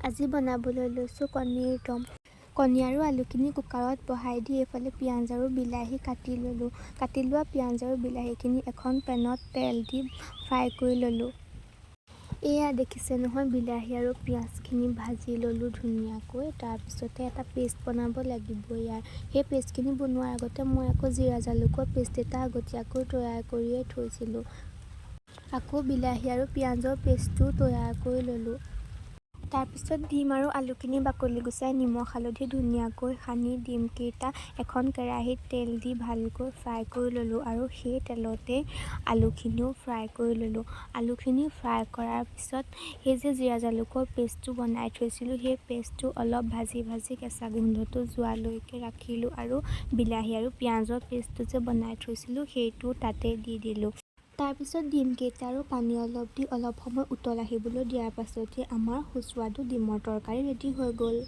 আজি বনাবলৈ লৈছোঁ কণীৰ দম। কণী আৰু আলুখিনি কুকাৰত বহাই দি এইফালে পিঁয়াজ আৰু বিলাহী কাটি ল'লোঁ। কাটি লোৱা পিঁয়াজ আৰু বিলাহীখিনি এখন পেনত তেল দি ফ্ৰাই কৰি ল'লোঁ। এয়া দেখিছে নহয়, বিলাহী আৰু পিঁয়াজখিনি ভাজি ল'লোঁ ধুনীয়াকৈ। তাৰপিছতে এটা পেষ্ট বনাব লাগিব ইয়াৰ। সেই পেষ্টখিনি বনোৱাৰ আগতে মই আকৌ জিৰা জালুকৰ পেষ্ট এটা আগতীয়াকৈ তৈয়াৰ কৰিয়ে থৈছিলোঁ। আকৌ বিলাহী আৰু পিঁয়াজৰ পেষ্টটো তৈয়াৰ কৰি ল'লোঁ। তাৰপিছত ডিম আৰু আলুখিনি বাকলি গুচাই নিমখ হালধি ধুনীয়াকৈ সানি ডিমকেইটা এখন কেৰাহীত তেল দি ভালকৈ ফ্ৰাই কৰি ল'লোঁ আৰু সেই তেলতে আলুখিনিও ফ্ৰাই কৰি ল'লোঁ। আলুখিনি ফ্ৰাই কৰাৰ পিছত সেই যে জিৰা জালুকৰ পেষ্টটো বনাই থৈছিলোঁ, সেই পেষ্টটো অলপ ভাজি কেঁচা গোন্ধটো যোৱালৈকে ৰাখিলোঁ আৰু বিলাহী আৰু পিঁয়াজৰ পেষ্টটো যে বনাই থৈছিলোঁ সেইটো তাতে দি দিলোঁ। তাৰপিছত ডিমকেইটা আৰু পানী অলপ দি অলপ সময় উতল আহিবলৈ দিয়াৰ পাছতে আমাৰ সুস্বাদু ডিমৰ তৰকাৰী ৰেডি হৈ গ'ল।